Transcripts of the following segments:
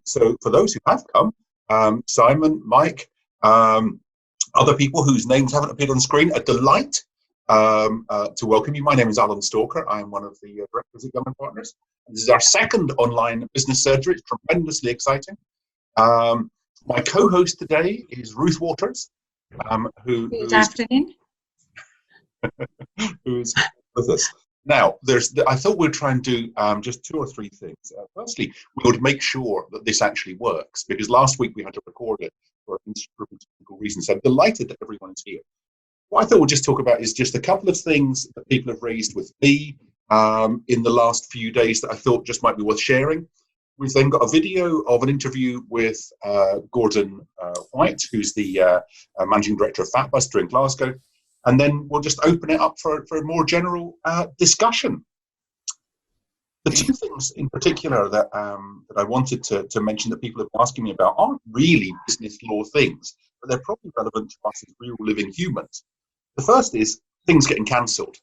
So for those who have come, Simon, Mike, other people whose names haven't appeared on screen, a delight to welcome you. My name is Alan Stalker. I'm one of the directors at Young & Partners. This is our second online business surgery. It's tremendously exciting. My co-host today is Ruth Waters, Good afternoon. who's with us. Now, I thought we'd try and do just two or three things. Firstly, we would make sure that this actually works, because last week we had to record it for technical reasons. I'm delighted that everyone is here. What I thought we'd just talk about is just a couple of things that people have raised with me in the last few days that I thought just might be worth sharing. We've then got a video of an interview with Gordon White, who's the Managing Director of Fatbuster in Glasgow. And then we'll just open it up for a more general discussion. The two things in particular that I wanted to mention that people have been asking me about aren't really business law things, but they're probably relevant to us as real living humans. The first is things getting cancelled.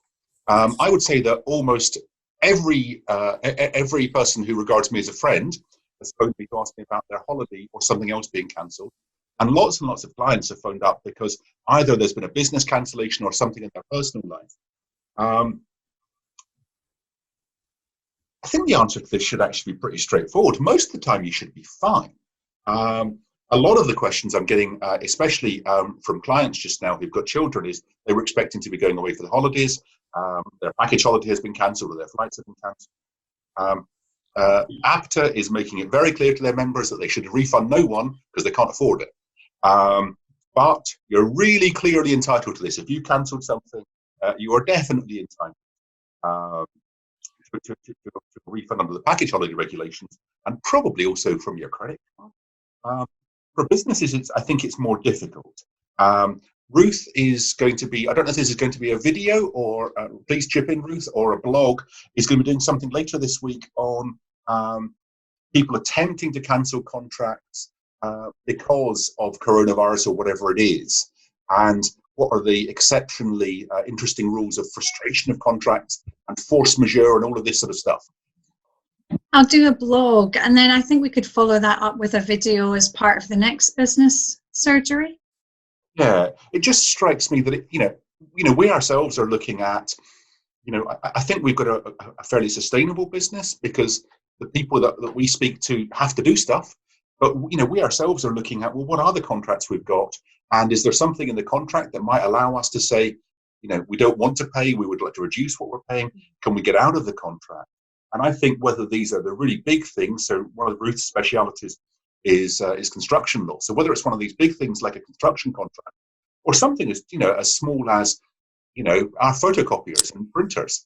I would say that almost every person who regards me as a friend has phoned me to ask me about their holiday or something else being cancelled. And lots of clients have phoned up because either there's been a business cancellation or something in their personal life. I think the answer to this should actually be pretty straightforward. Most of the time, you should be fine. A lot of the questions I'm getting, especially from clients just now who've got children, is they were expecting to be going away for the holidays. Their package holiday has been cancelled or their flights have been cancelled. APTA is making it very clear to their members that they should refund no one because they can't afford it. But you're really clearly entitled to this. If you cancelled something, you are definitely entitled to a refund under the package holiday regulations, and probably also from your credit card. For businesses, I think it's more difficult. Ruth is going to be, I don't know if this is going to be a video or, please chip in, Ruth, or a blog, is going to be doing something later this week on people attempting to cancel contracts because of coronavirus or whatever it is, and what are the exceptionally interesting rules of frustration of contracts and force majeure and all of this sort of stuff. I'll do a blog, and then I think we could follow that up with a video as part of the next business surgery. Yeah, it just strikes me that we ourselves are looking at, I think we've got a fairly sustainable business because the people that we speak to have to do stuff. But we ourselves are looking at, well, what are the contracts we've got, and is there something in the contract that might allow us to say, we don't want to pay, we would like to reduce what we're paying. Can we get out of the contract? And I think whether these are the really big things, so one of Ruth's specialities is construction law. So whether it's one of these big things like a construction contract, or something as as small as our photocopiers and printers.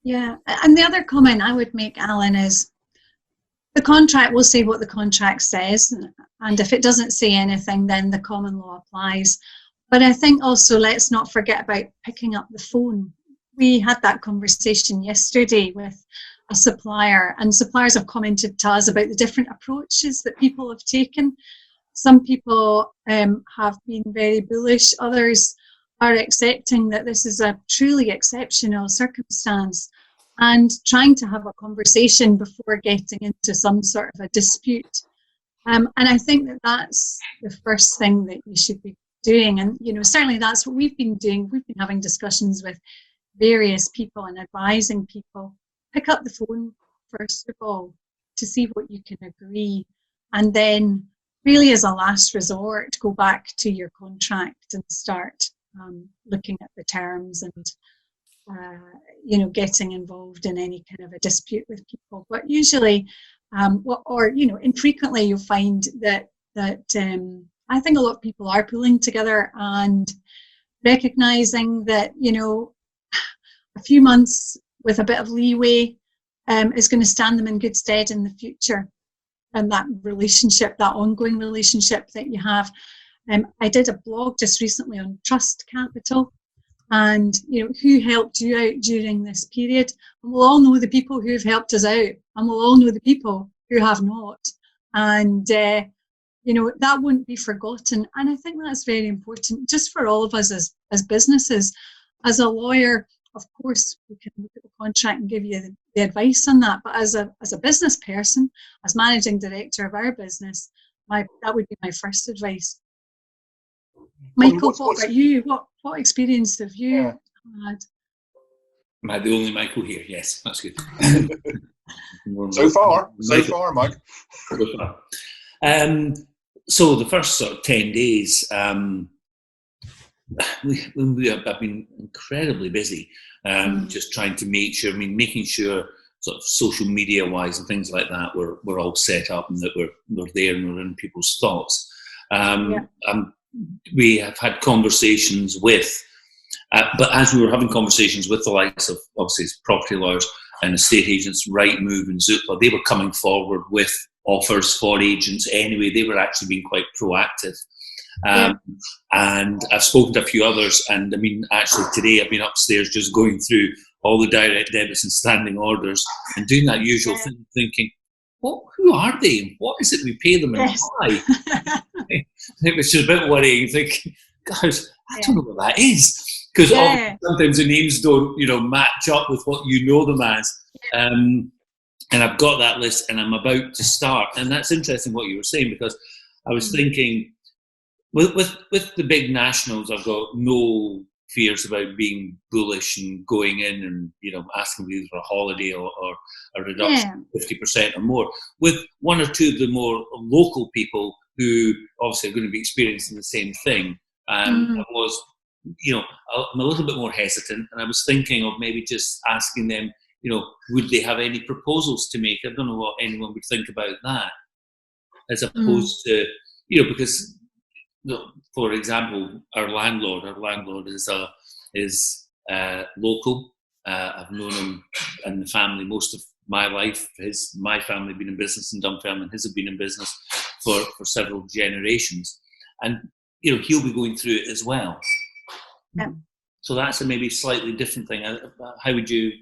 Yeah, and the other comment I would make, Alan, is the contract will say what the contract says, and if it doesn't say anything, then the common law applies. But I think also let's not forget about picking up the phone. We had that conversation yesterday with a supplier, and suppliers have commented to us about the different approaches that people have taken. Some people have been very bullish, others are accepting that this is a truly exceptional circumstance and trying to have a conversation before getting into some sort of a dispute. And I think that that's the first thing that you should be doing. And, certainly that's what we've been doing. We've been having discussions with various people and advising people. Pick up the phone, first of all, to see what you can agree. And then really as a last resort, go back to your contract and start looking at the terms and getting involved in any kind of a dispute with people. But usually, infrequently, you'll find that I think a lot of people are pulling together and recognizing that a few months with a bit of leeway is going to stand them in good stead in the future, and that relationship, that ongoing relationship that you have. I did a blog just recently on trust capital. And who helped you out during this period, and we'll all know the people who have helped us out, and we'll all know the people who have not, and that won't be forgotten. And I think that's very important just for all of us as businesses. As a lawyer, of course we can look at the contract and give you the advice on that. But as a business person, as managing director of our business, that would be my first advice. Michael, what about you? What experience have you had? Am I the only Michael here? Yes, that's good. So far, Mike. So far. So the first sort of 10 days, I've been incredibly busy, just trying to making sure sort of social media wise and things like that we're all set up and that we're there and we're in people's thoughts. We have had conversations with, but as we were having conversations with the likes of obviously property lawyers and estate agents, Rightmove and Zoopla, they were coming forward with offers for agents anyway. They were actually being quite proactive. And I've spoken to a few others, and I mean, actually today I've been upstairs just going through all the direct debits and standing orders and doing that usual thing, thinking, who are they? What is it we pay them and why? It was just a bit worrying, thinking, guys, I don't know what that is. Because sometimes the names don't, match up with what you know them as. And I've got that list and I'm about to start. And that's interesting what you were saying, because I was thinking, with the big nationals, I've got no fears about being bullish and going in and asking people for a holiday or a reduction of 50% or more. With one or two of the more local people who obviously are going to be experiencing the same thing, I was, I'm a little bit more hesitant, and I was thinking of maybe just asking them, would they have any proposals to make? I don't know what anyone would think about that, as opposed to, because. For example, our landlord is local. I've known him and the family most of my life. My family have been in business in Dunfermline, and his have been in business for several generations. And he'll be going through it as well. Yeah. So that's a maybe slightly different thing. How would you,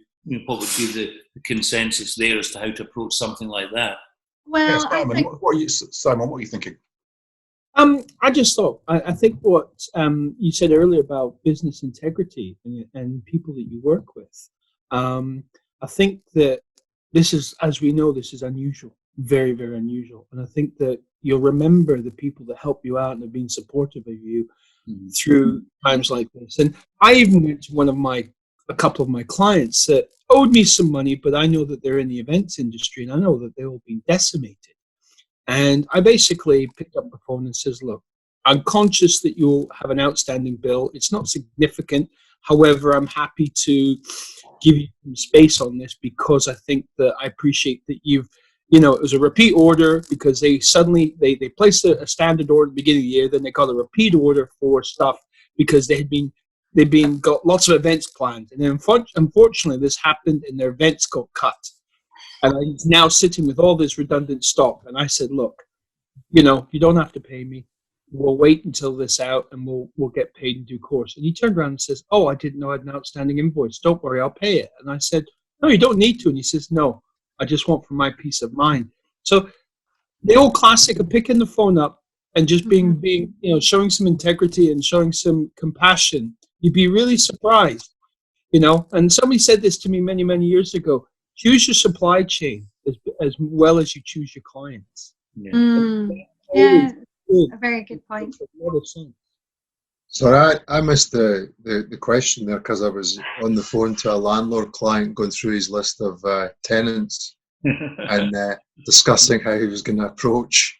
what would be the consensus there as to how to approach something like that? Well, Simon, what are you thinking? I just thought, I think what you said earlier about business integrity and people that you work with, I think that this is, as we know, this is unusual, very, very unusual. And I think that you'll remember the people that help you out and have been supportive of you through times like this. And I even went to a couple of my clients that owed me some money, but I know that they're in the events industry and I know that they've all been decimated. And I basically picked up the phone and says, look, I'm conscious that you'll have an outstanding bill. It's not significant. However, I'm happy to give you some space on this because I think that I appreciate that you've, it was a repeat order because they suddenly, they placed a standard order at the beginning of the year. Then they got a repeat order for stuff because they'd got lots of events planned. And then unfortunately, this happened and their events got cut. And he's now sitting with all this redundant stock. And I said, look, you don't have to pay me. We'll wait until this out and we'll get paid in due course. And he turned around and says, oh, I didn't know I had an outstanding invoice. Don't worry, I'll pay it. And I said, no, you don't need to. And he says, no, I just want for my peace of mind. So the old classic of picking the phone up and just being showing some integrity and showing some compassion. You'd be really surprised, And somebody said this to me many, many years ago. Choose your supply chain as well as you choose your clients. Yeah, a very good point. So I missed the question there because I was on the phone to a landlord client going through his list of tenants and discussing how he was going to approach.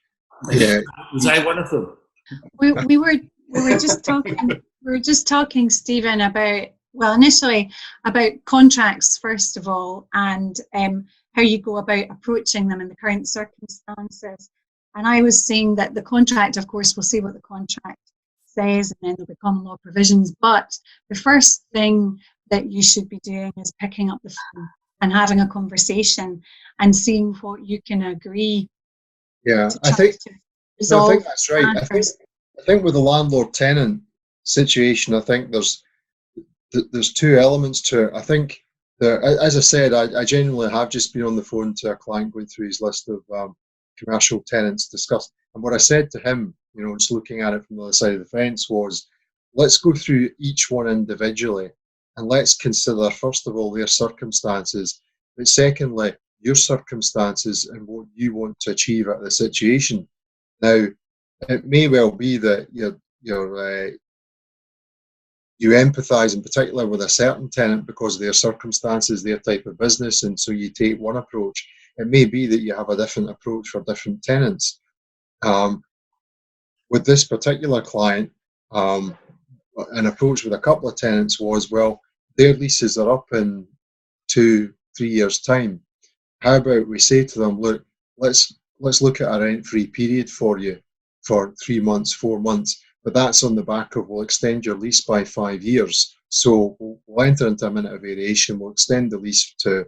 Yeah, was I one of them? We were just talking. We were just talking, Stephen, about. Well, initially about contracts, first of all, and how you go about approaching them in the current circumstances. And I was saying that the contract, of course, we'll see what the contract says, and then there'll be common law provisions. But the first thing that you should be doing is picking up the phone and having a conversation and seeing what you can agree. Yeah, I think that's right. I think with the landlord-tenant situation, I think there's two elements to it. I think as I said, I genuinely have just been on the phone to a client going through his list of commercial tenants discussed. And what I said to him, just looking at it from the other side of the fence was, let's go through each one individually and let's consider, first of all, their circumstances, but secondly, your circumstances and what you want to achieve at the situation. Now, it may well be that you empathise in particular with a certain tenant because of their circumstances, their type of business, and so you take one approach. It may be that you have a different approach for different tenants. With this particular client, an approach with a couple of tenants was, well, their leases are up in 2-3 years' time. How about we say to them, look, let's look at a rent-free period for you for 3 months, 4 months, but that's on the back of, we'll extend your lease by 5 years. So we'll enter into a minute of variation, we'll extend the lease to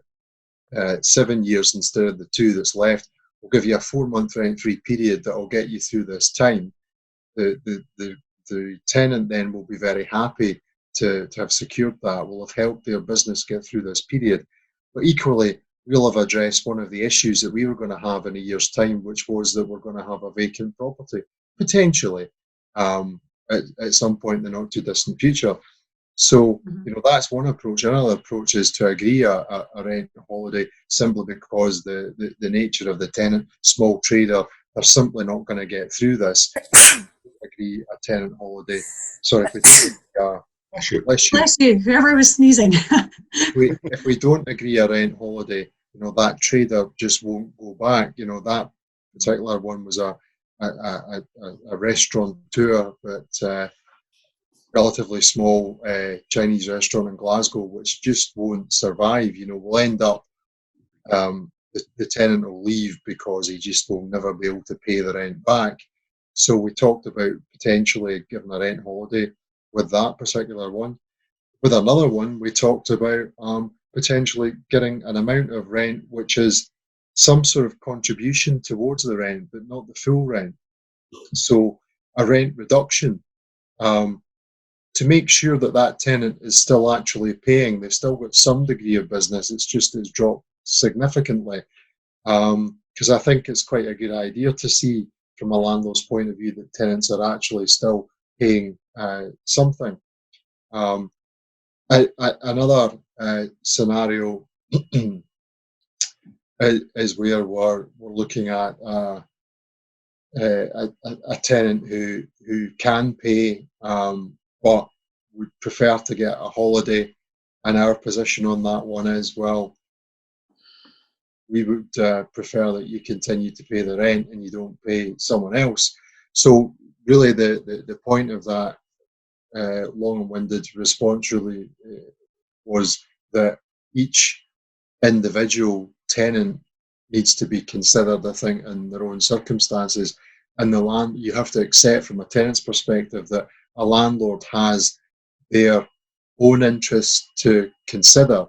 7 years instead of the 2 that's left. We'll give you a 4-month rent-free period that will get you through this time. The tenant then will be very happy to have secured that. We'll have helped their business get through this period. But equally, we'll have addressed one of the issues that we were going to have in a year's time, which was that we're going to have a vacant property, potentially, at some point in the not too distant future. So, that's one approach. Another approach is to agree a rent holiday simply because the nature of the tenant, small trader, they're simply not going to get through this. Agree a tenant holiday. Sorry, bless you, whoever was sneezing. if we don't agree a rent holiday, that trader just won't go back. That particular one was a restaurateur, but relatively small Chinese restaurant in Glasgow, which just won't survive. We'll end up, the tenant will leave because he just will never be able to pay the rent back. So we talked about potentially giving a rent holiday with that particular one. With another one, we talked about potentially getting an amount of rent which is some sort of contribution towards the rent, but not the full rent. So a rent reduction, to make sure that tenant is still actually paying. They've still got some degree of business, it's dropped significantly. Because I think it's quite a good idea to see from a landlord's point of view that tenants are actually still paying something. Another scenario is where we're looking at a tenant who can pay but would prefer to get a holiday, and our position on that one is, well, we would prefer that you continue to pay the rent and you don't pay someone else. So really the point of that long-winded response really was that each individual tenant needs to be considered, I think, in their own circumstances. And you have to accept from a tenant's perspective that a landlord has their own interests to consider,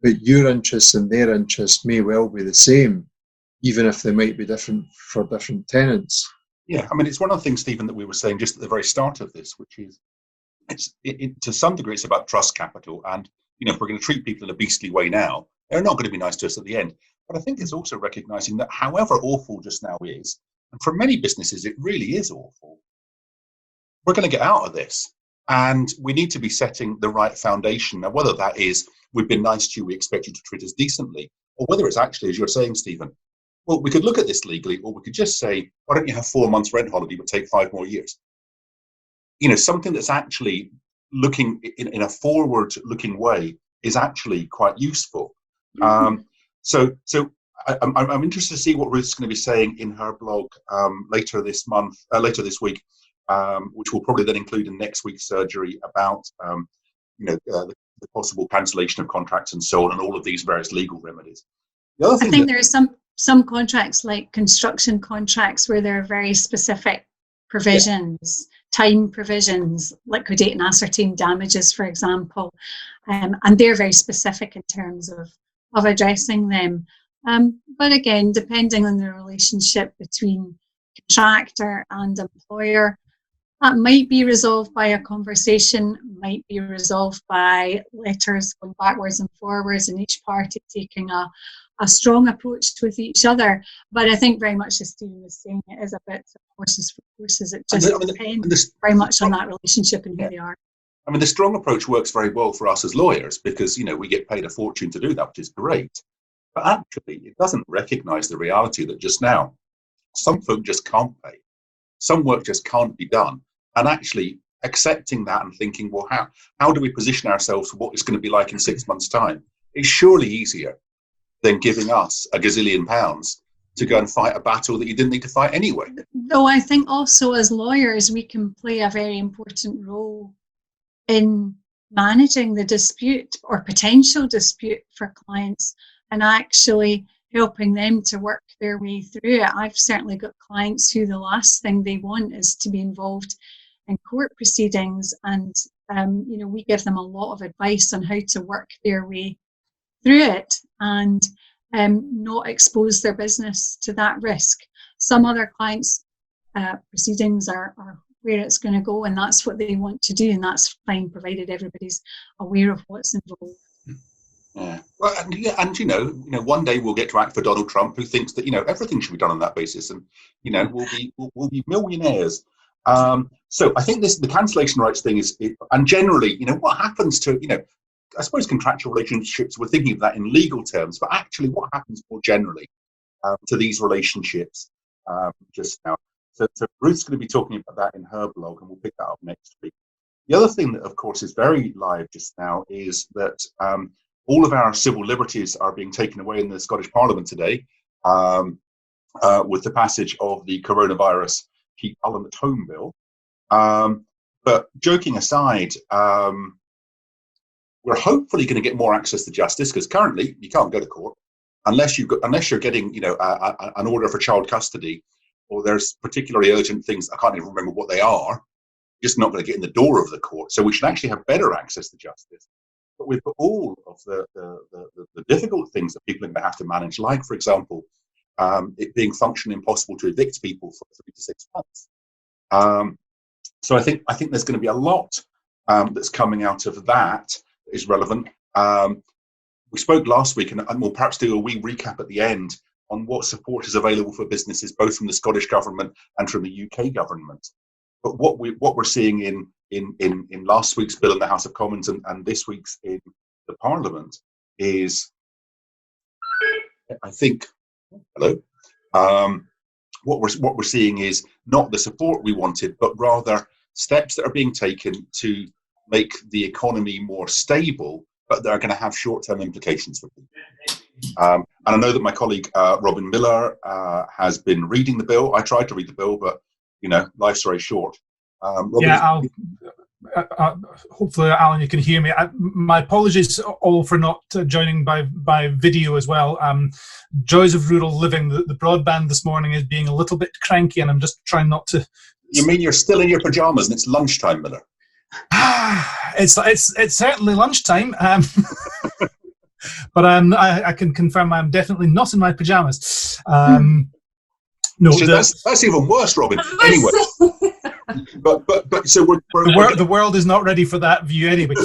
but your interests and their interests may well be the same, even if they might be different for different tenants. Yeah, I mean, it's one of the things, Stephen, that we were saying just at the very start of this, which is, to some degree, it's about trust capital. And, if we're going to treat people in a beastly way now, they're not going to be nice to us at the end. But I think it's also recognizing that however awful just now is, and for many businesses, it really is awful, we're going to get out of this. And we need to be setting the right foundation. Now, whether that is, we've been nice to you, we expect you to treat us decently, or whether it's actually, as you're saying, Stephen, well, we could look at this legally, or we could just say, why don't you have 4 months rent holiday, but take 5 more years? Something that's actually looking in a forward-looking way is actually quite useful. So I'm interested to see what Ruth's going to be saying in her blog later this week, which will probably then include in next week's surgery about the possible cancellation of contracts and so on, and all of these various legal remedies. The other thing I think there are some contracts, like construction contracts, where there are very specific provisions, time provisions, liquidate and ascertain damages, for example, and they're very specific in terms of addressing them. But again, depending on the relationship between contractor and employer, that might be resolved by a conversation, might be resolved by letters going backwards and forwards, and each party taking a strong approach with each other. But I think very much as Stephen was saying, it is a bit of horses for courses. It just depends very much on that relationship and who they are. I mean, the strong approach works very well for us as lawyers because, we get paid a fortune to do that, which is great. But actually, it doesn't recognise the reality that just now, some folk just can't pay. Some work just can't be done. And actually accepting that and thinking, well, how do we position ourselves for what it's going to be like in 6 months' time? It's surely easier than giving us a gazillion pounds to go and fight a battle that you didn't need to fight anyway. Though I think also as lawyers, we can play a very important role in managing the dispute or potential dispute for clients and actually helping them to work their way through it. I've certainly got clients who the last thing they want is to be involved in court proceedings, and we give them a lot of advice on how to work their way through it and not expose their business to that risk. Some other clients' proceedings are where it's going to go, and that's what they want to do, and that's fine, provided everybody's aware of what's involved. Yeah. Well, and one day we'll get to act for Donald Trump, who thinks that everything should be done on that basis, and we'll be millionaires. So I think the cancellation rights thing and generally, what happens to I suppose contractual relationships. We're thinking of that in legal terms, but actually, what happens more generally to these relationships just now? So Ruth's going to be talking about that in her blog, and we'll pick that up next week. The other thing that, of course, is very live just now is that all of our civil liberties are being taken away in the Scottish Parliament today with the passage of the coronavirus Keep Parliament Home Bill. But joking aside, we're hopefully going to get more access to justice, because currently you can't go to court unless you're getting an order for child custody, or there's particularly urgent things. I can't even remember what they are. Just not going to get in the door of the court. So we should actually have better access to justice. But we've got all of the difficult things that people are going to have to manage, like, for example, it being functionally impossible to evict people for 3 to 6 months. So I think there's going to be a lot that's coming out of that is relevant. We spoke last week, and we'll perhaps do a wee recap at the end on what support is available for businesses, both from the Scottish government and from the UK government. But what we're seeing in last week's bill in the House of Commons and this week's in the Parliament is, I think, hello. What we're seeing is not the support we wanted, but rather steps that are being taken to make the economy more stable, but that are going to have short-term implications for people. And I know that my colleague Robin Miller has been reading the bill. I tried to read the bill, but life's very short. Robin, hopefully, Alan, you can hear me. My apologies all for not joining by video as well. Joys of rural living. The broadband this morning is being a little bit cranky, and I'm just trying not to. You mean you're still in your pajamas and it's lunchtime, Miller? It's certainly lunchtime. But I can confirm I'm definitely not in my pajamas. No, that's even worse, Robin. Anyway, but so the world is not ready for that view anyway.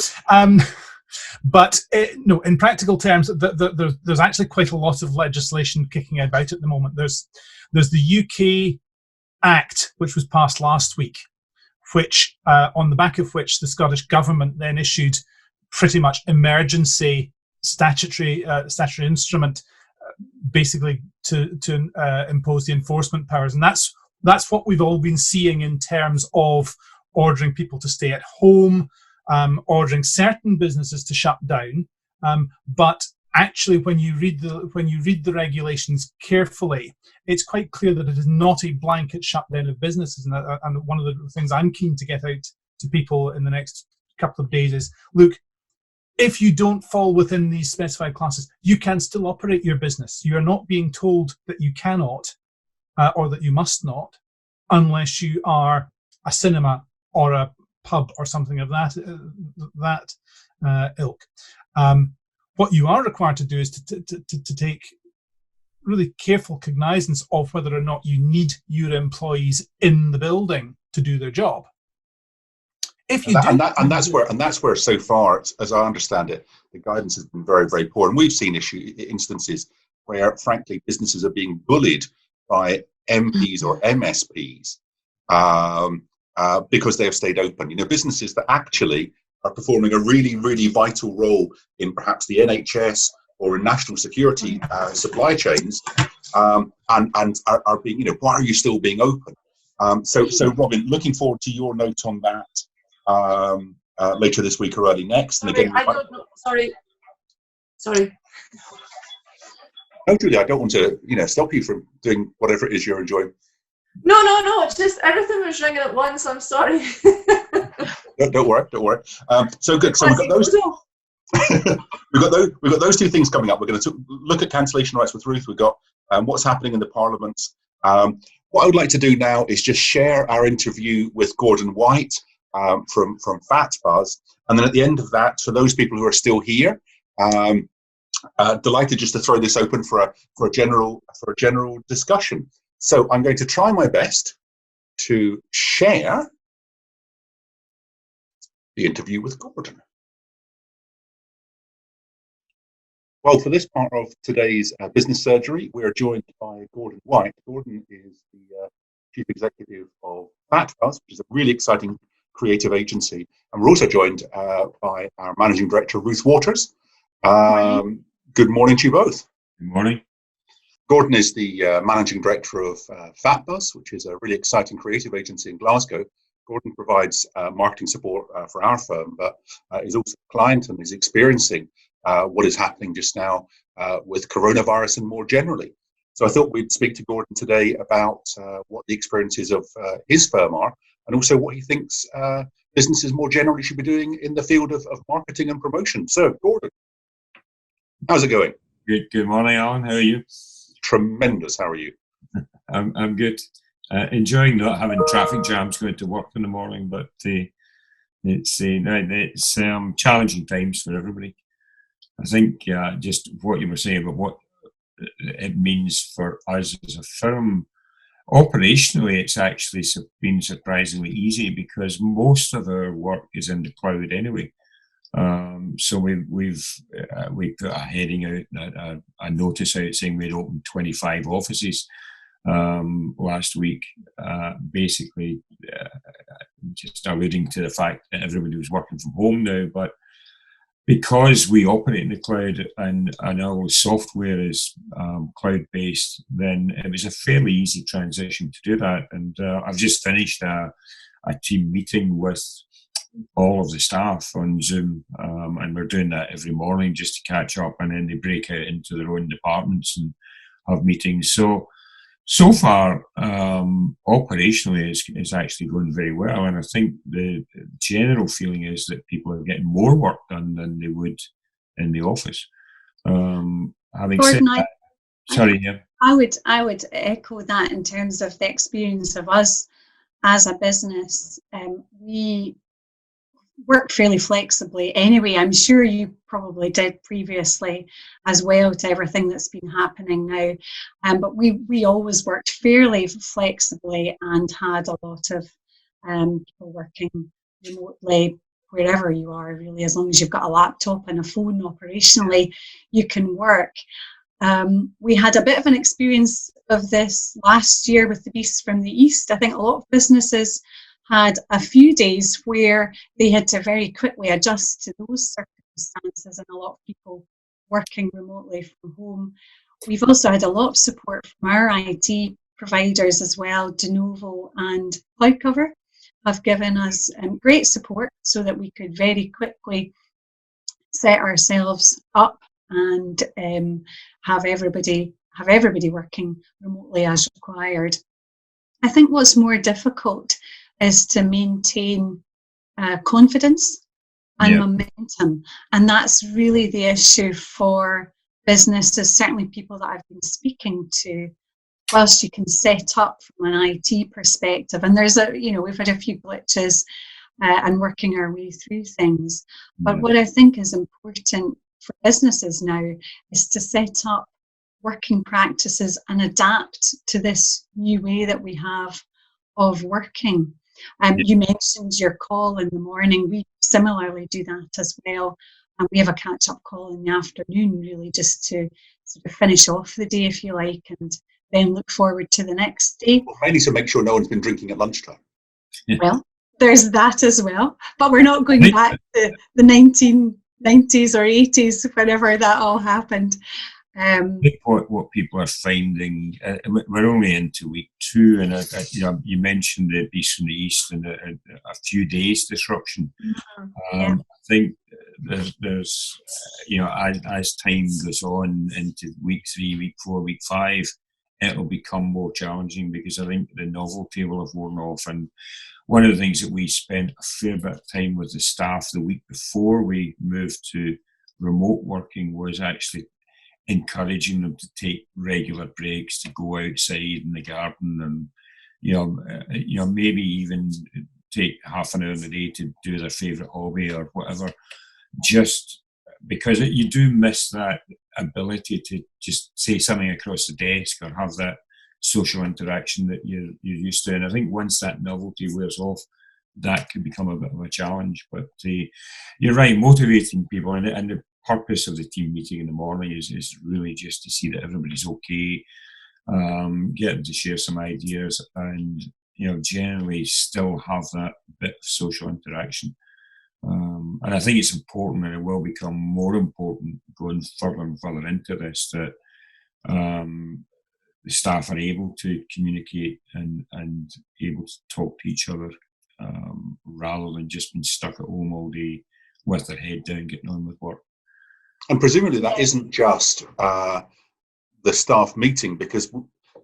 But in practical terms, there's actually quite a lot of legislation kicking about at the moment. There's the UK Act, which was passed last week, which on the back of which the Scottish government then issued pretty much emergency statutory instrument, basically to impose the enforcement powers, and that's what we've all been seeing in terms of ordering people to stay at home, ordering certain businesses to shut down. But actually, when you read the regulations carefully, it's quite clear that it is not a blanket shutdown of businesses. And one of the things I'm keen to get out to people in the next couple of days is, look, if you don't fall within these specified classes, you can still operate your business. You are not being told that you cannot or that you must not, unless you are a cinema or a pub or something of that ilk. What you are required to do is to take really careful cognizance of whether or not you need your employees in the building to do their job. If you that's where so far, as I understand it, the guidance has been very, very poor, and we've seen instances where, frankly, businesses are being bullied by MPs or MSPs because they have stayed open. Businesses that actually are performing a really, really vital role in perhaps the NHS or in national security supply chains, and are being, why are you still being open? So Robin, looking forward to your note on that later this week or early next. And Sorry, again, I don't know. Sorry. No, Julie, I don't want to, stop you from doing whatever it is you're enjoying. No. It's just everything was ringing at once. I'm sorry. Don't worry. So good. So we've got those. we've got those two things coming up. We're going to look at cancellation rights with Ruth. We've got what's happening in the Parliament. What I would like to do now is just share our interview with Gordon White from FatBuzz, and then at the end of that, for those people who are still here, delighted just to throw this open for a general discussion. So I'm going to try my best to share the interview with Gordon. Well, for this part of today's business surgery, we are joined by Gordon White. Gordon is the Chief Executive of FatBuzz, which is a really exciting creative agency. And we're also joined by our Managing Director, Ruth Waters. Good morning to you both. Good morning. Gordon is the Managing Director of FatBuzz, which is a really exciting creative agency in Glasgow. Gordon provides marketing support for our firm, but is also a client and is experiencing what is happening just now with coronavirus and more generally. So I thought we'd speak to Gordon today about what the experiences of his firm are, and also what he thinks businesses more generally should be doing in the field of marketing and promotion. So, Gordon, how's it going? Good morning, Alan. How are you? Tremendous. How are you? I'm good. Enjoying not having traffic jams going to work in the morning, but it's challenging times for everybody. I think just what you were saying about what it means for us as a firm, operationally, it's actually been surprisingly easy because most of our work is in the cloud anyway. So we've put a heading out, a notice out saying we'd opened 25 offices last week, basically just alluding to the fact that everybody was working from home now, but because we operate in the cloud and our software is cloud-based, then it was a fairly easy transition to do that. And I've just finished a team meeting with all of the staff on Zoom, and we're doing that every morning just to catch up, and then they break out into their own departments and have meetings. So far, operationally, it's actually going very well, and I think the general feeling is that people are getting more work done than they would in the office. Having Gordon, said that, sorry, yeah. I would echo that in terms of the experience of us as a business. We work fairly flexibly anyway. I'm sure you probably did previously as well to everything that's been happening now. But we always worked fairly flexibly and had a lot of people working remotely wherever you are, really, as long as you've got a laptop and a phone operationally, you can work. We had a bit of an experience of this last year with the Beasts from the East. I think a lot of businesses had a few days where they had to very quickly adjust to those circumstances, and a lot of people working remotely from home. We've also had a lot of support from our IT providers as well. Denovo and CloudCover have given us great support so that we could very quickly set ourselves up and have everybody working remotely as required. I think what's more difficult is to maintain confidence and momentum, and that's really the issue for businesses, certainly people that I've been speaking to. Whilst you can set up from an IT perspective, and there's we've had a few glitches and working our way through things, but what I think is important for businesses now is to set up working practices and adapt to this new way that we have of working. You mentioned your call in the morning. We similarly do that as well. And we have a catch-up call in the afternoon, really, just to sort of finish off the day, if you like, and then look forward to the next day. Well, mainly to make sure no one's been drinking at lunchtime. Well, there's that as well. But we're not going back to the 1990s or 80s, whenever that all happened. I think what people are finding, we're only into week 2, and you mentioned the Beast from the East and a few days disruption. I think there's as time goes on into week 3, week 4, week 5, it'll become more challenging, because I think the novelty will have worn off. And one of the things that we spent a fair bit of time with the staff the week before we moved to remote working was actually encouraging them to take regular breaks, to go outside in the garden, and maybe even take half an hour a day to do their favourite hobby or whatever, just because you do miss that ability to just say something across the desk or have that social interaction that you're used to. And I think once that novelty wears off, that could become a bit of a challenge. But you're right, motivating people, and the purpose of the team meeting in the morning is really just to see that everybody's okay, get them to share some ideas, and generally still have that bit of social interaction. And I think it's important, and it will become more important going further and further into this, that the staff are able to communicate and able to talk to each other, rather than just being stuck at home all day with their head down, getting on with work. And presumably that isn't just the staff meeting, because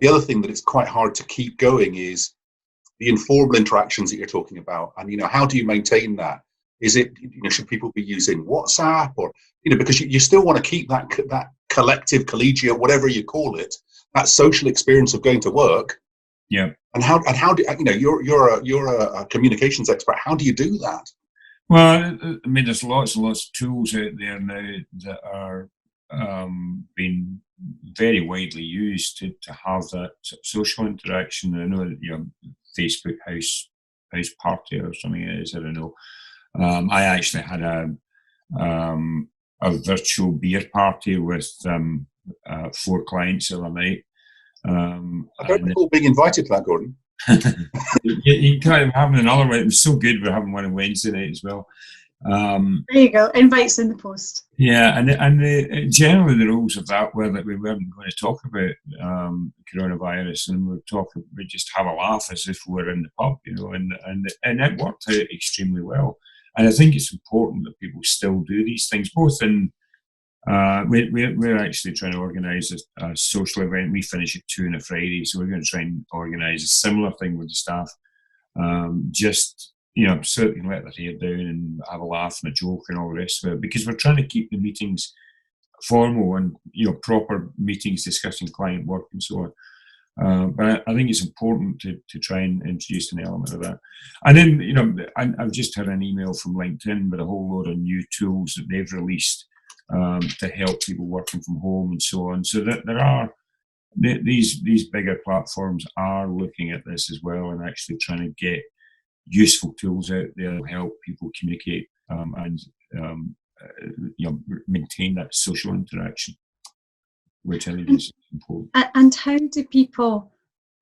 the other thing that it's quite hard to keep going is the informal interactions that you're talking about. And, how do you maintain that? Is it, should people be using WhatsApp, or, because you still want to keep that collective, collegiate, whatever you call it, that social experience of going to work. Yeah. And how do you're a communications expert. How do you do that? Well, I mean, there's lots and lots of tools out there now that are being very widely used to have that social interaction. I know that Facebook house party or something it is. I don't know. I actually had a virtual beer party with 4 clients the other night. I don't recall being invited to that, Gordon. You kind of having another one. It was so good. We're having one on Wednesday night as well. There you go. Invites in the post. Yeah, and generally the rules of that were that we weren't going to talk about coronavirus, and we just have a laugh as if we were in the pub, and it worked out extremely well. And I think it's important that people still do these things, both in. We're actually trying to organise a social event. We finish at 2 on a Friday, so we're going to try and organise a similar thing with the staff. Just so they can let their hair down and have a laugh and a joke and all the rest of it, because we're trying to keep the meetings formal and proper meetings discussing client work and so on. But I think it's important to try and introduce an element of that. And then I've just had an email from LinkedIn with a whole load of new tools that they've released to help people working from home and so on. So that there are these bigger platforms are looking at this as well, and actually trying to get useful tools out there to help people communicate and maintain that social interaction, which I think is important. And how do people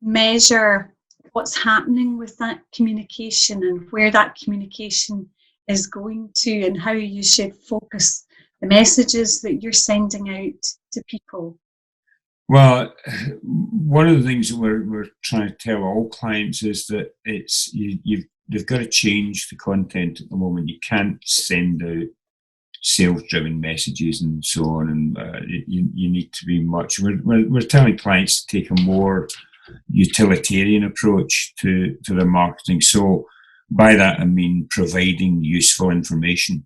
measure what's happening with that communication and where that communication is going to, and how you should focus the messages that you're sending out to people? Well, one of the things that we're trying to tell all clients is that they've got to change the content at the moment. You can't send out sales-driven messages and so on, and you need to be much. We're telling clients to take a more utilitarian approach to their marketing. So by that I mean providing useful information.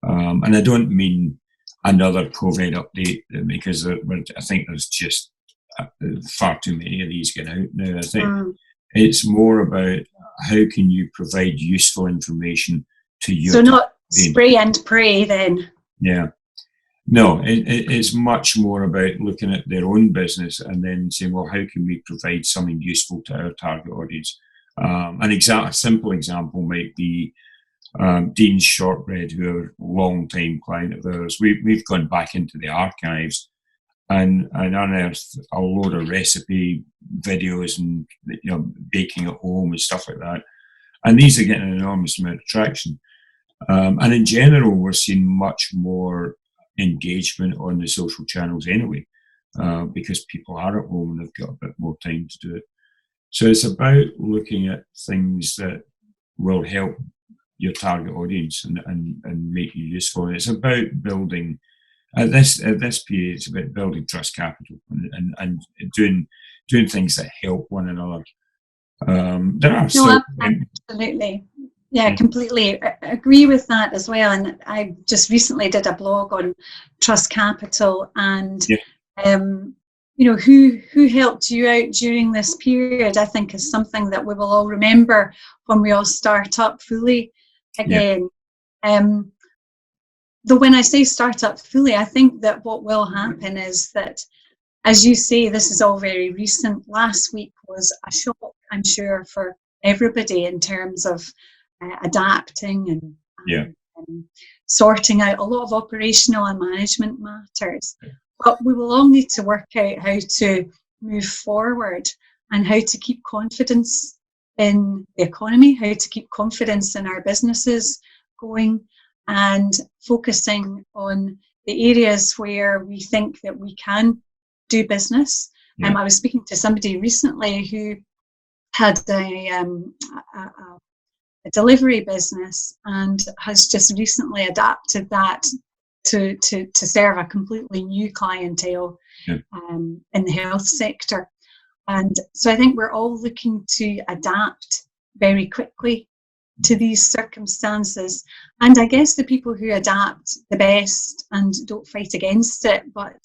And I don't mean another COVID update, because I think there's just far too many of these getting out now. I think it's more about how can you provide useful information to you. So not spray and pray then. Yeah. No, it's much more about looking at their own business and then saying, well, how can we provide something useful to our target audience? A simple example might be Dean's Shortbread, who are a long-time client of ours. We've gone back into the archives and unearthed a load of recipe videos and baking at home and stuff like that. and these are getting an enormous amount of traction. And in general, we're seeing much more engagement on the social channels anyway, because people are at home and they've got a bit more time to do it. So it's about looking at things that will help your target audience and make you useful. And it's about building, at this period, it's about building trust capital and doing things that help one another. There are absolutely. Yeah, completely agree with that as well. And I just recently did a blog on trust capital and, who helped you out during this period, I think is something that we will all remember when we all start up fully again. Though when I say start up fully, I think that what will happen is that, as you say, this is all very recent. Last week was a shock, I'm sure, for everybody in terms of adapting and sorting out a lot of operational and management matters. But we will all need to work out how to move forward and how to keep confidence in the economy, how to keep confidence in our businesses going, and focusing on the areas where we think that we can do business. I was speaking to somebody recently who had a delivery business and has just recently adapted that to serve a completely new clientele in the health sector. And so I think we're all looking to adapt very quickly to these circumstances. And I guess the people who adapt the best and don't fight against it, but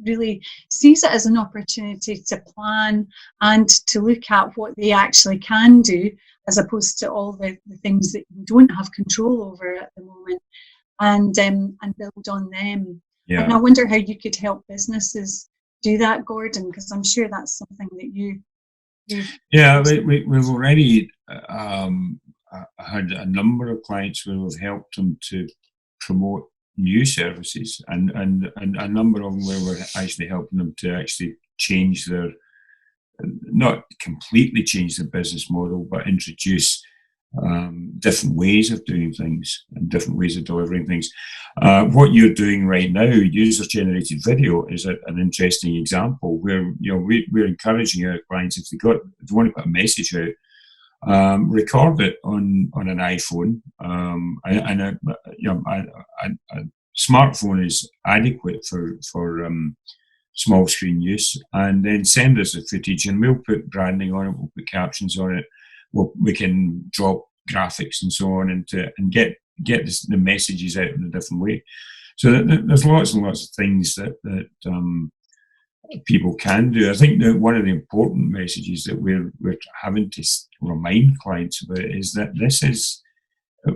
really sees it as an opportunity to plan and to look at what they actually can do, as opposed to all the things that you don't have control over at the moment, and build on them. And I wonder how you could help businesses do that, Gordon, because I'm sure that's something that you we've already had a number of clients where we've helped them to promote new services, and a number of them where we're actually helping them to actually change their, not completely change the business model, but introduce different ways of doing things and different ways of delivering things. What you're doing right now, user-generated video, is an interesting example where we're encouraging our clients, if they want to put a message out, record it on an iPhone, and a smartphone is adequate for small screen use, and then send us the footage, and we'll put branding on it, we'll put captions on it, we can drop graphics and so on, and get the messages out in a different way. So there's lots and lots of things that people can do. I think that one of the important messages that we're having to remind clients about is that this is,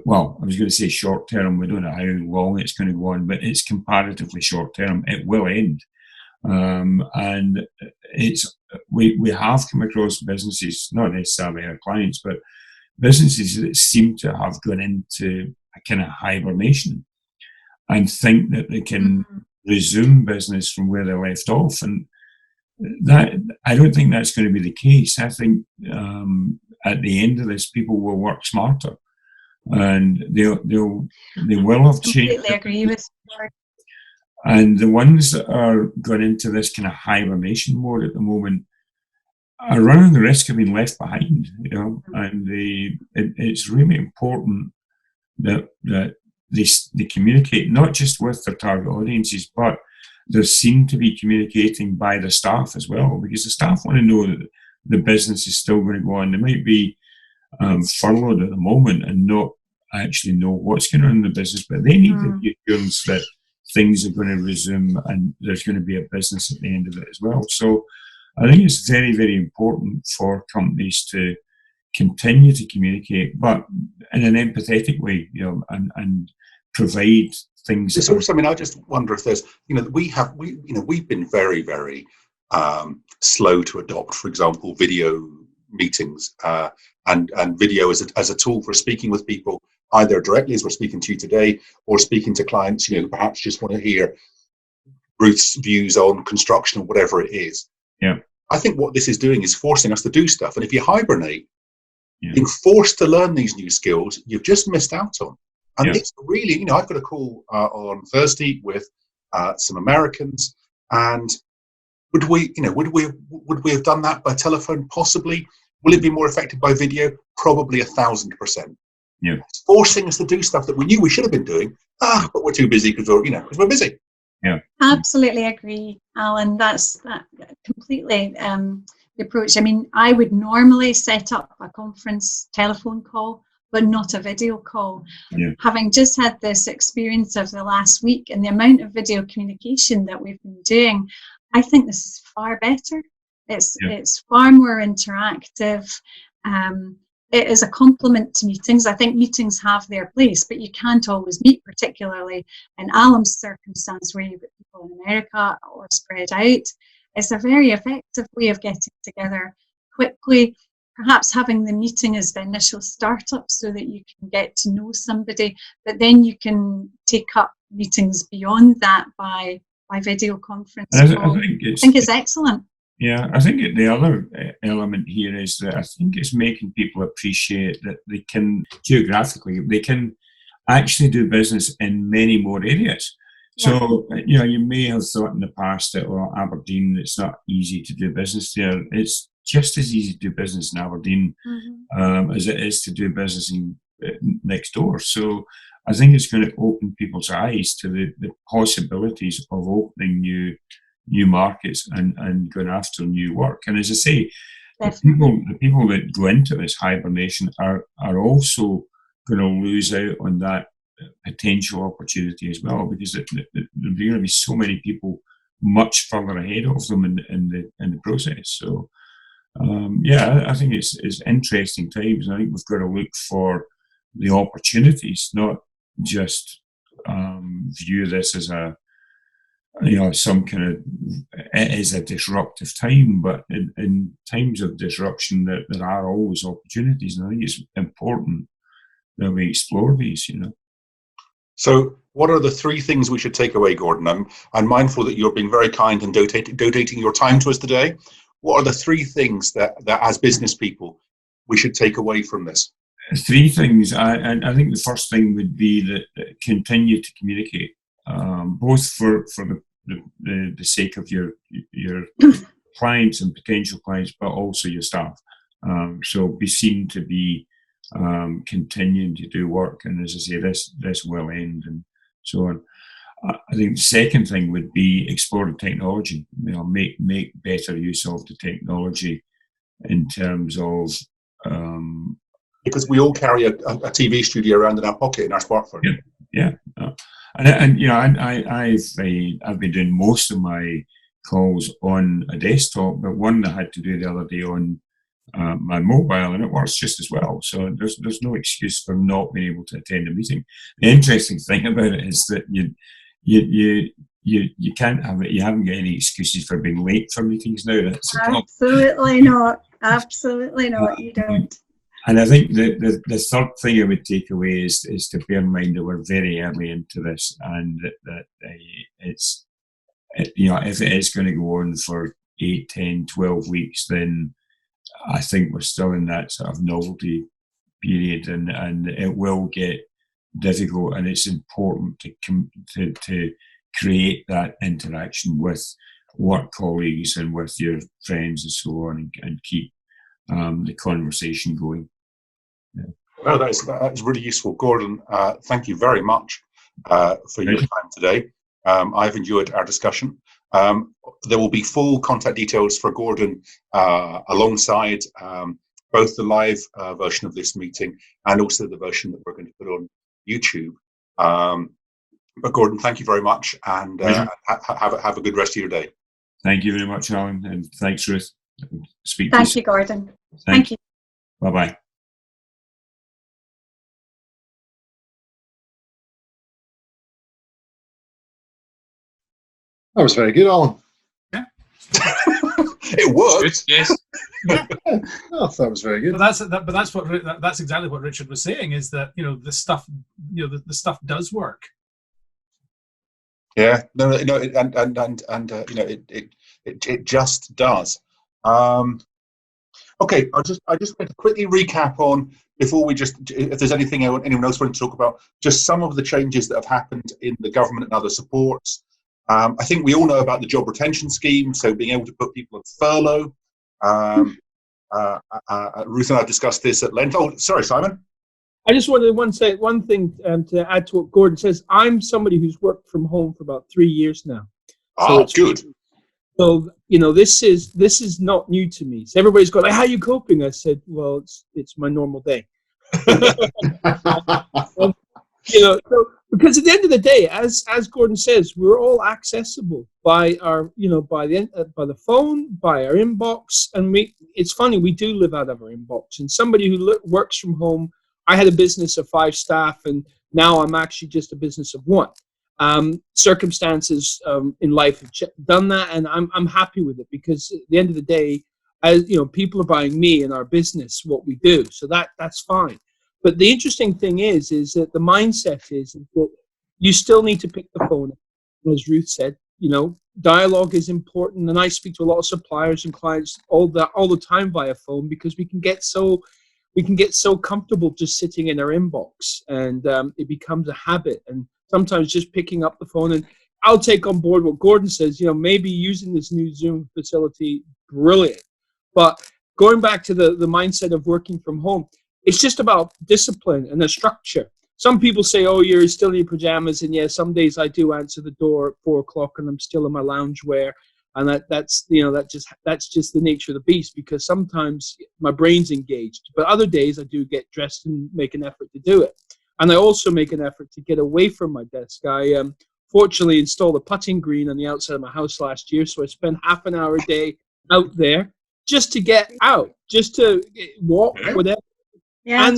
well, I was going to say short term. We don't know how long it's going to go on, but it's comparatively short term. It will end. And we have come across businesses, not necessarily our clients, but businesses that seem to have gone into a kind of hibernation and think that they can resume business from where they left off. And that, I don't think that's going to be the case. I think at the end of this, people will work smarter, and they will have changed. Completely agree with you. And the ones that are going into this kind of hibernation mode at the moment are running the risk of being left behind, and it's really important that they communicate not just with their target audiences, but they're seen to be communicating by the staff as well, because the staff want to know that the business is still going to go on. They might be furloughed at the moment and not actually know what's going on in the business, but they need the assurance that things are going to resume and there's going to be a business at the end of it as well. So I think it's very, very important for companies to continue to communicate, but in an empathetic way, and provide things. It's also, I just wonder if there's, we've been very, very slow to adopt, for example, video meetings and video as a tool for speaking with people, either directly as we're speaking to you today, or speaking to clients, who perhaps just want to hear Ruth's views on construction or whatever it is. Yeah. I think what this is doing is forcing us to do stuff. And if you hibernate, being forced to learn these new skills, you've just missed out on. And it's really, I've got a call on Thursday with some Americans, and would we have done that by telephone? Possibly. Will it be more effective by video? Probably 1,000%. Yeah. It's forcing us to do stuff that we knew we should have been doing, but we're too busy because we're busy. Yeah. Absolutely agree, Alan. That's completely the approach. I mean, I would normally set up a conference telephone call, but not a video call. Yeah. Having just had this experience of the last week and the amount of video communication that we've been doing, I think this is far better. It's far more interactive. It is a complement to meetings. I think meetings have their place, but you can't always meet, particularly in Alan's circumstance where you've got people in America or spread out. It's a very effective way of getting together quickly, perhaps having the meeting as the initial startup so that you can get to know somebody, but then you can take up meetings beyond that by video conference call. I think it's excellent. Yeah, I think the other element here is that I think it's making people appreciate that they can, geographically, they can actually do business in many more areas. Yeah. So, you may have thought in the past that, Aberdeen, it's not easy to do business there. It's just as easy to do business in Aberdeen as it is to do business next door. So I think it's going to open people's eyes to the possibilities of opening new markets and going after new work. And as I say, the people that go into this hibernation are also going to lose out on that potential opportunity as well, because there are going to be so many people much further ahead of them in the process. So I think it's interesting times, and I think we've got to look for the opportunities, not just view this as some kind of, it is a disruptive time, but in times of disruption there are always opportunities, and I think it's important that we explore these, So what are the three things we should take away, Gordon? I'm mindful that you're being very kind and donating your time to us today. What are the three things that as business people we should take away from this? Three things. I think the first thing would be that continue to communicate, both for the sake of your clients and potential clients, but also your staff. So be seen to be continuing to do work, and as I say, this will end, and so on. I think the second thing would be explore the technology. Make better use of the technology in terms of because we all carry a TV studio around in our pocket in our smartphone. I've been doing most of my calls on a desktop, but one I had to do the other day on my mobile, and it works just as well. So there's no excuse for not being able to attend a meeting. The interesting thing about it is that you can't have it. You haven't got any excuses for being late for meetings now. That's absolutely not. Absolutely not. You don't. And I think the third thing I would take away is to bear in mind that we're very early into this, and that it's if it is going to go on for 8, 10, 12 weeks, then I think we're still in that sort of novelty period, and it will get difficult, and it's important to create that interaction with work colleagues and with your friends and so on, and keep the conversation going. Yeah. Well, that's really useful, Gordon. Thank you very much for your time today. I've enjoyed our discussion. There will be full contact details for Gordon alongside both the live version of this meeting and also the version that we're going to put on YouTube. But Gordon, thank you very much, and have a good rest of your day. Thank you very much, Alan, and thanks, Ruth. Thank you, Gordon. Thank you. Bye-bye. That was very good, Alan. Yeah. It worked. Yes. I thought it was very good. But that's exactly what Richard was saying, is that the stuff the stuff does work. Yeah. No, and it just does. Okay, I just want to quickly recap on before we just, if there's anything anyone else wants to talk about, just some of the changes that have happened in the government and other supports. I think we all know about the job retention scheme, so being able to put people on furlough. Ruth and I discussed this at length. Oh, sorry, Simon. I just wanted to say one thing to add to what Gordon says. I'm somebody who's worked from home for about 3 years now. So it's good. So this is not new to me. So everybody's going, like, "How are you coping?" I said, "Well, it's my normal day." So, because at the end of the day, as Gordon says, we're all accessible by our by the phone, by our inbox, and it's funny, we do live out of our inbox. And somebody who works from home, I had a business of 5 staff, and now I'm actually just a business of 1. Circumstances in life have done that, and I'm happy with it, because at the end of the day, as people are buying me and our business, what we do, so that's fine. But the interesting thing is that the mindset is that you still need to pick the phone up. As Ruth said, dialogue is important, and I speak to a lot of suppliers and clients all the time via phone, because we can get so comfortable just sitting in our inbox, and it becomes a habit. And sometimes just picking up the phone, and I'll take on board what Gordon says, maybe using this new Zoom facility, brilliant. But going back to the mindset of working from home, it's just about discipline and a structure. Some people say, "Oh, you're still in your pajamas," and yeah, some days I do answer the door at 4:00 and I'm still in my loungewear, and that's just the nature of the beast, because sometimes my brain's engaged. But other days I do get dressed and make an effort to do it. And I also make an effort to get away from my desk. I fortunately installed a putting green on the outside of my house last year, so I spend half an hour a day out there just to get out, just to walk, whatever. Yeah, and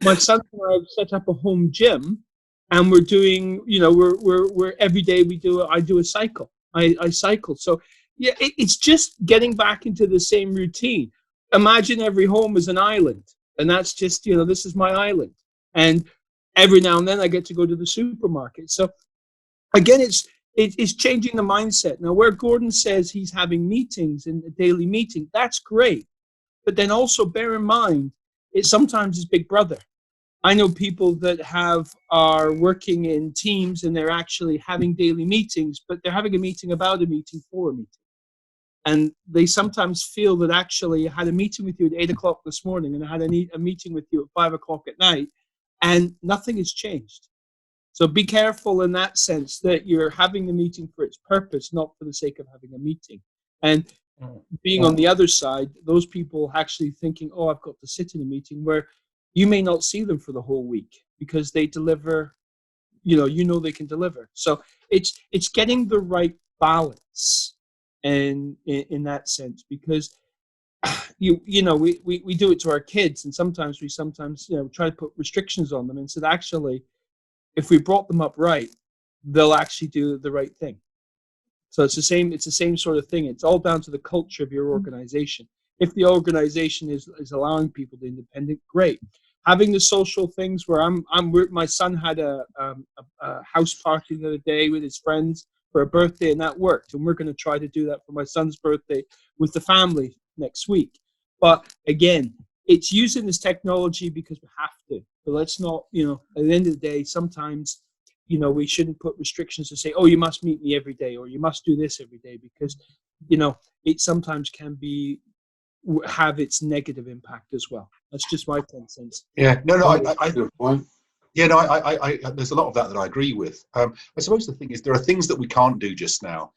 my son and I have set up a home gym, and we're doing, we're every day I do a cycle. I cycle. So yeah, it's just getting back into the same routine. Imagine every home is an island, and that's just, this is my island. And every now and then I get to go to the supermarket. So again, it's changing the mindset. Now, where Gordon says he's having meetings and a daily meeting, that's great. But then also bear in mind, it sometimes is Big Brother. I know people that are working in teams, and they're actually having daily meetings, but they're having a meeting about a meeting for a meeting. And they sometimes feel that actually I had a meeting with you at 8:00 this morning, and I had a meeting with you at 5:00 at night, and nothing has changed. So be careful in that sense, that you're having the meeting for its purpose, not for the sake of having a meeting. And being on the other side, those people actually thinking, "Oh, I've got to sit in a meeting," where you may not see them for the whole week, because they deliver, they can deliver. So it's getting the right balance, and in that sense, because we do it to our kids, and sometimes we try to put restrictions on them, and said, actually, if we brought them up right, they'll actually do the right thing. So it's the same sort of thing. It's all down to the culture of your organization. If the organization is allowing people to independent, great. Having the social things where my son had a house party the other day with his friends for a birthday, and that worked. And we're going to try to do that for my son's birthday with the family next week. But again, it's using this technology because we have to. But let's not, at the end of the day, sometimes, we shouldn't put restrictions to say, "Oh, you must meet me every day," or "You must do this every day," because, it sometimes can have its negative impact as well. That's just my 10 cents. Yeah, no, there's a lot of that I agree with. I suppose the thing is, there are things that we can't do just now,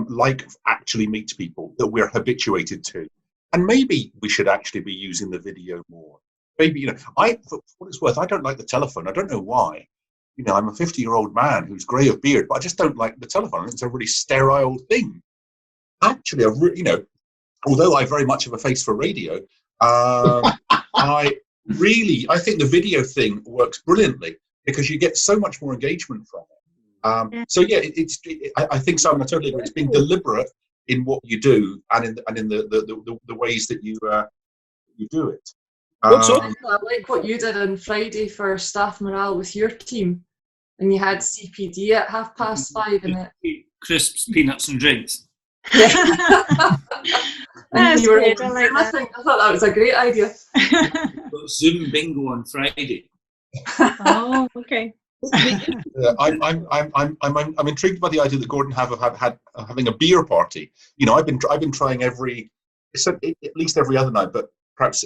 like actually meet people that we're habituated to. And maybe we should actually be using the video more. Maybe, for what it's worth, I don't like the telephone. I don't know why. I'm a 50-year-old man who's grey of beard, but I just don't like the telephone. It's a really sterile thing. Actually, although I very much have a face for radio, I think the video thing works brilliantly, because you get so much more engagement from it. So yeah, I think, Simon, I totally agree. It's being deliberate in what you do, and in the ways that you do it. I like what you did on Friday for staff morale with your team, and you had CPD at 5:30 in it. Crisps, peanuts and drinks. That's You were good. I like that. I thought that was a great idea. Got Zoom bingo on Friday. Oh, okay. I'm intrigued by the idea that Gordon having a beer party. You know, I've been trying at least every other night, but perhaps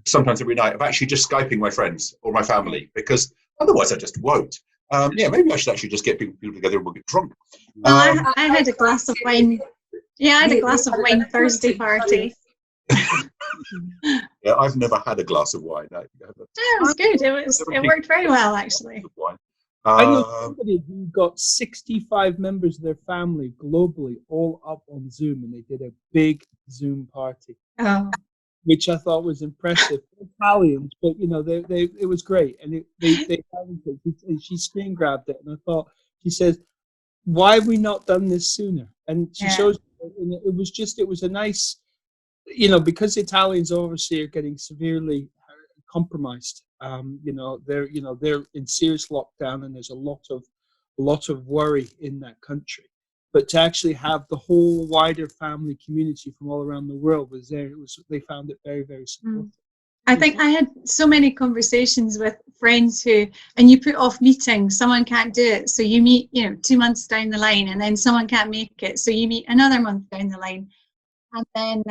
sometimes every night, of actually just Skyping my friends or my family, because otherwise I just won't. Yeah, maybe I should actually just get people together and we'll get drunk. Well, I had a glass of wine. Yeah, I had a glass of wine Thursday party. Yeah, I've never had a glass of wine. Yeah, it was good. It worked very well, actually. I know somebody who got 65 members of their family globally all up on Zoom, and they did a big Zoom party. Oh. Which I thought was impressive. Italians, but you know, it was great, and she screen grabbed it, and I thought, she says, "Why have we not done this sooner?" And she shows, and it was a nice, you know, because the Italians obviously are getting severely compromised. You know, they're in serious lockdown, and there's a lot of worry in that country. But to actually have the whole wider family community from all around the world was there, they found it very, very supportive. I think I had so many conversations with friends and you put off meetings, someone can't do it, so you meet, 2 months down the line, and then someone can't make it, so you meet another month down the line. And then,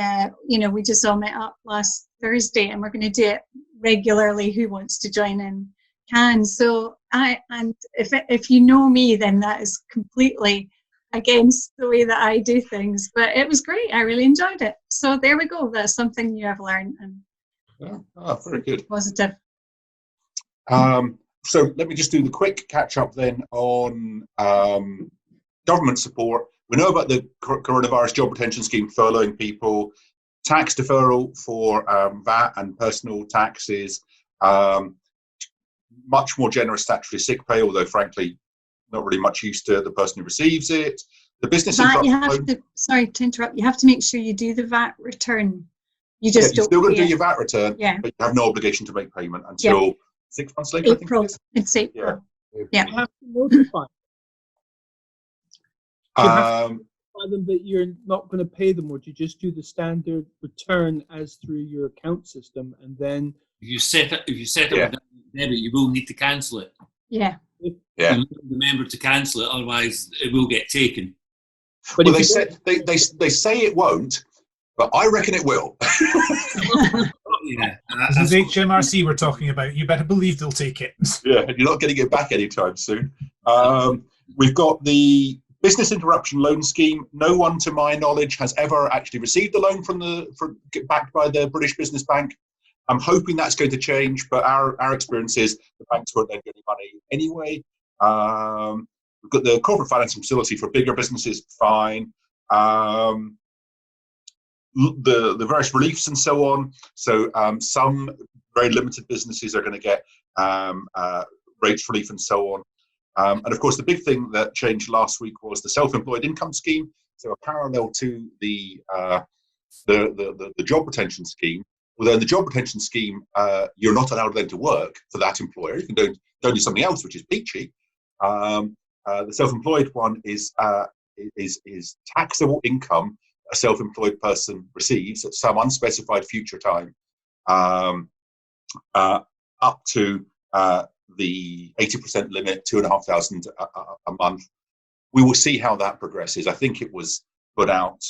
we just all met up last Thursday, and we're going to do it regularly. Who wants to join in can. So if you know me, then that is completely against the way that I do things, but it was great. I really enjoyed it. So there we go. That's something new I've learned, and very good. Positive. So let me just do the quick catch up then on government support. We know about the coronavirus job retention scheme, furloughing people, tax deferral for VAT and personal taxes, much more generous statutory sick pay, although frankly not really much use to the person who receives it. The business sorry to interrupt, you have to make sure you do the VAT return. You just you're still going to do your VAT return, but you have no obligation to make payment until 6 months later. April. It's April. Yeah. You have to notify. You have to notify them that you're not going to pay them, or do you just do the standard return as through your account system, and then if you set up with debit, you will need to cancel it. Yeah. You remember to cancel it, otherwise it will get taken. But they say it won't, but I reckon it will. This is HMRC we're talking about. You better believe they'll take it. Yeah, you're not getting it back anytime soon. We've got the business interruption loan scheme. No one, to my knowledge, has ever actually received a loan backed by the British Business Bank. I'm hoping that's going to change, but our experience is the banks weren't then getting money anyway. We've got the corporate financing facility for bigger businesses, fine. The various reliefs and so on. So some very limited businesses are going to get rates relief and so on. And of course, the big thing that changed last week was the self-employed income scheme. So a parallel to the job retention scheme. Although in the job retention scheme, you're not allowed then to work for that employer. You can go do something else, which is peachy. The self-employed one is taxable income a self-employed person receives at some unspecified future time, up to the 80% limit, $2,500 a month. We will see how that progresses. I think it was put out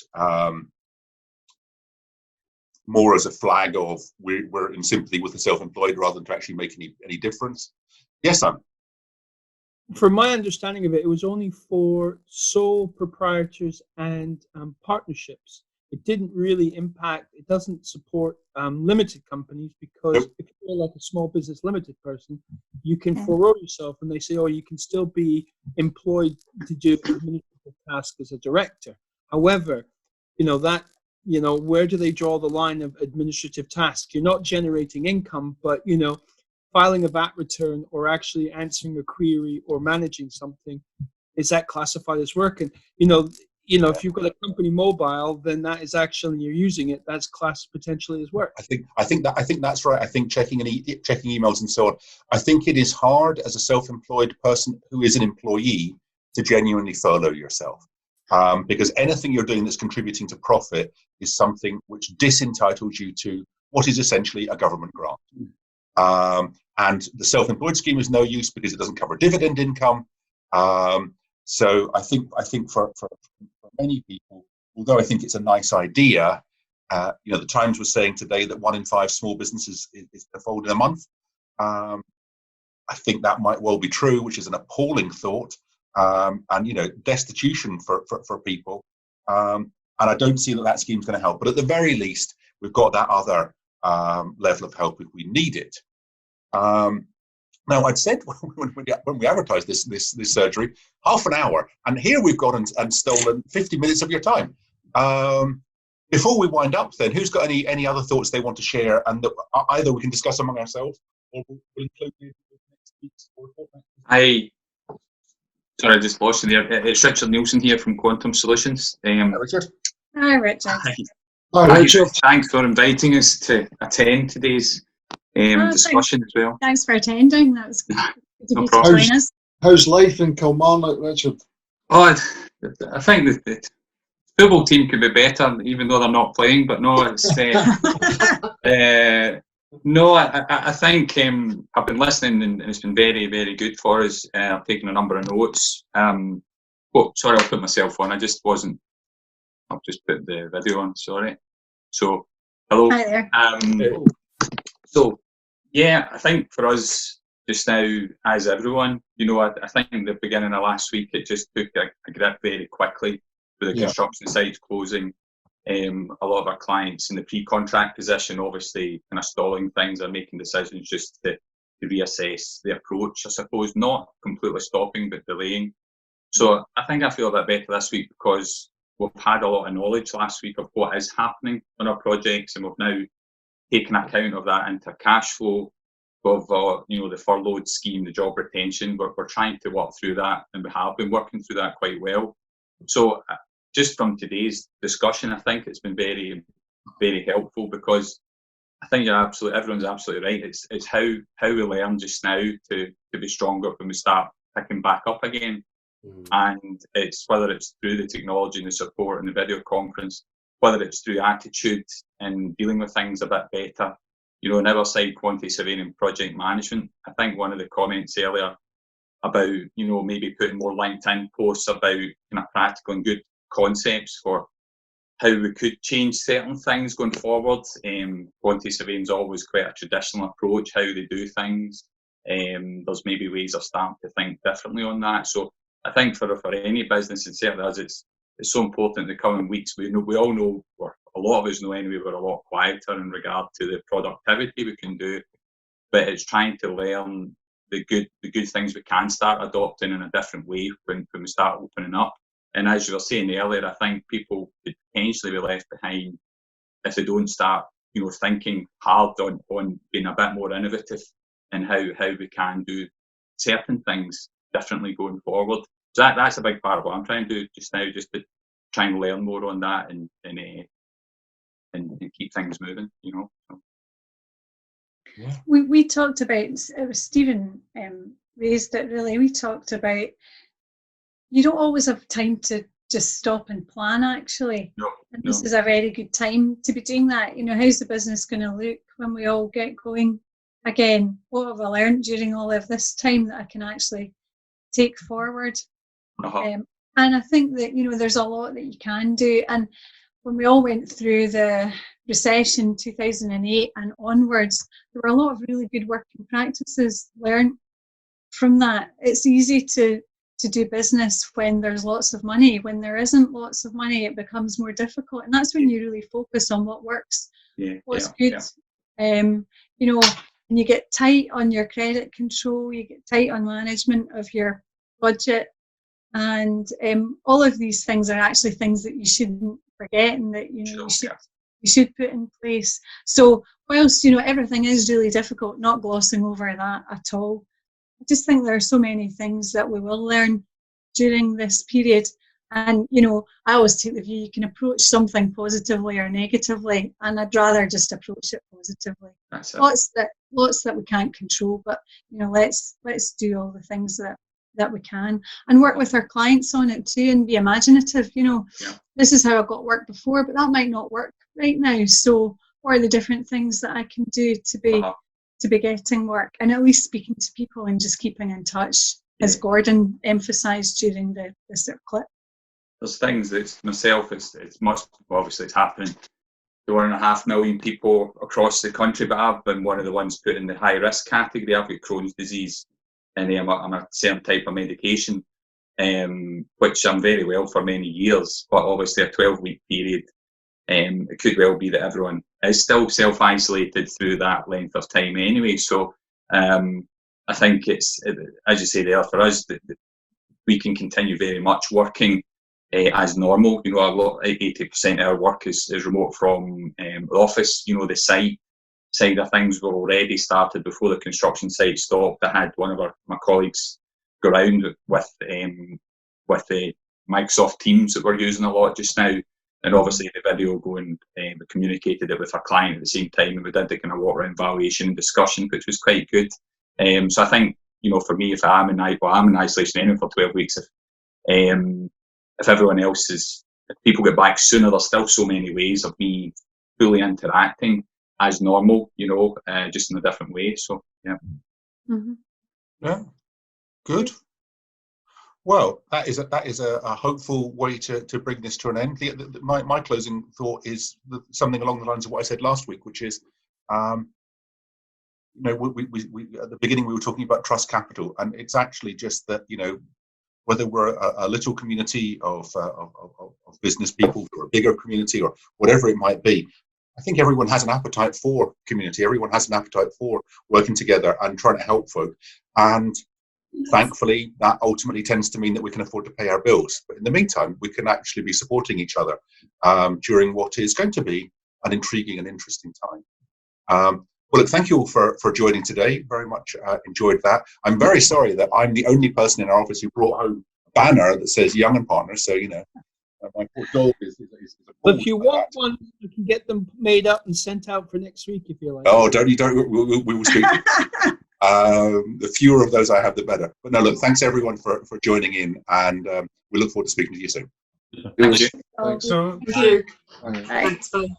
more as a flag of we're in sympathy with the self-employed rather than to actually make any difference. Yes, Sam? From my understanding of it, it was only for sole proprietors and partnerships. It didn't really impact, it doesn't support limited companies, because if you're like a small business limited person, you can forward yourself and they say, oh, you can still be employed to do administrative tasks as a director. However, where do they draw the line of administrative tasks? You're not generating income, but, filing a VAT return or actually answering a query or managing something, is that classified as work? And, if you've got a company mobile, then that is actually, you're using it, that's classed potentially as work. I think that's right. I think checking emails and so on. I think it is hard as a self-employed person who is an employee to genuinely furlough yourself. because anything you're doing that's contributing to profit is something which disentitles you to what is essentially a government grant. And the self-employed scheme is no use because it doesn't cover dividend income. So I think for many people, although I think it's a nice idea, the Times was saying today that 1 in 5 small businesses is going to fold in a month. I think that might well be true, which is an appalling thought, and destitution for people. And I don't see that scheme's going to help. But at the very least, we've got that other level of help if we need it. Now, I'd said when we advertised this surgery, half an hour, and here we've gone and stolen 50 minutes of your time. Before we wind up, then, who's got any other thoughts they want to share, and that either we can discuss among ourselves, or we'll include in next week's report? Sorry, I just lost you there. It's Richard Nielsen here from Quantum Solutions. Hi, Richard. Hi, Richard. Hi, Richard. Thanks for inviting us to attend today's discussion as well. Thanks for attending. That was good No to problem. join us. How's life in Kilmarnock, Richard? Oh, I think that the football team could be better, even though they're not playing. But no, it's no. I think I've been listening, and it's been very, very good for us. I've taken a number of notes. Sorry, I'll put myself on. I just wasn't. I'll just put the video on. Sorry. So, hello. Hi there. So, yeah, I think for us just now, as everyone, I think the beginning of last week, it just took a grip very quickly with the construction sites closing. A lot of our clients in the pre-contract position, obviously, kind of stalling things or making decisions just to reassess the approach, I suppose, not completely stopping, but delaying. So I think I feel a bit better this week because we've had a lot of knowledge last week of what is happening on our projects, and we've now taken account of that into cash flow of the furloughed scheme, the job retention. We're trying to work through that, and we have been working through that quite well. So just from today's discussion, I think it's been very, very helpful because I think everyone's absolutely right. It's how we learn just now to be stronger when we start picking back up again. And it's whether it's through the technology and the support and the video conference, whether it's through attitude and dealing with things a bit better. On our side, quantity surveying and project management, I think one of the comments earlier about, maybe putting more LinkedIn posts about kind of practical and good concepts for how we could change certain things going forward. Quantity surveying is always quite a traditional approach, how they do things. There's maybe ways of starting to think differently on that. So I think for any business, and certainly as it's so important in the coming weeks. We all know, or a lot of us know anyway, we're a lot quieter in regard to the productivity we can do, but it's trying to learn the good things we can start adopting in a different way when we start opening up. And as you were saying earlier, I think people could potentially be left behind if they don't start, thinking hard on being a bit more innovative and how we can do certain things differently going forward. So that's a big part of what I'm trying to do just now, just to try and learn more on that and keep things moving, So. Yeah. We talked about, it was Stephen raised it really, we talked about you don't always have time to just stop and plan actually. No. This is a very good time to be doing that. How's the business going to look when we all get going again? What have I learned during all of this time that I can actually take forward? And I think that, there's a lot that you can do. And when we all went through the recession 2008 and onwards, there were a lot of really good working practices learned from that. It's easy to do business when there's lots of money. When there isn't lots of money, it becomes more difficult. And that's when you really focus on what works, what's good. When you get tight on your credit control, you get tight on management of your budget. And all of these things are actually things that you shouldn't forget and that you should put in place. So whilst everything is really difficult, not glossing over that at all, I just think there are so many things that we will learn during this period. And I always take the view you can approach something positively or negatively, and I'd rather just approach it positively. Lots that we can't control, but let's do all the things that that we can, and work with our clients on it too, and be imaginative. This is how I got work before, but that might not work right now. So what are the different things that I can do to be getting work, and at least speaking to people and just keeping in touch, as Gordon emphasised during the sort of clip. There's things that myself, it's much, obviously it's happening to 1.5 million people across the country, but I've been one of the ones put in the high risk category. I've got Crohn's disease, and I'm a certain type of medication, which I'm very well for many years, but obviously a 12-week period, it could well be that everyone is still self-isolated through that length of time anyway. So I think it's, as you say there, for us, that we can continue very much working as normal. 80% of our work is remote from the office. The site side of things were already started before the construction site stopped. I had one of my colleagues go around with the Microsoft Teams that we're using a lot just now, and obviously the video going, we communicated it with our client at the same time, and we did the kind of walk around valuation and discussion, which was quite good. So I think, for me, if I'm in isolation anyway for 12 weeks, if everyone else if people get back sooner, there's still so many ways of me fully interacting as normal, just in a different way. So, yeah. Mm-hmm. Yeah, good. Well, that is a hopeful way to bring this to an end. My closing thought is something along the lines of what I said last week, which is, we at the beginning we were talking about trust capital, and it's actually just that, whether we're a little community of business people or a bigger community or whatever it might be, I think everyone has an appetite for community. Everyone has an appetite for working together and trying to help folk. And thankfully, that ultimately tends to mean that we can afford to pay our bills. But in the meantime, we can actually be supporting each other during what is going to be an intriguing and interesting time. Well, look, thank you all for joining today. Very much enjoyed that. I'm very sorry that I'm the only person in our office who brought home a banner that says Young and Partners. So, my poor dog is But if you want one, you can get them made up and sent out for next week if you like. Oh, don't. We will speak. The fewer of those I have, the better. But no, look, thanks everyone for joining in, and we look forward to speaking to you soon. Thank you. So, Thank you. Thanks, bye.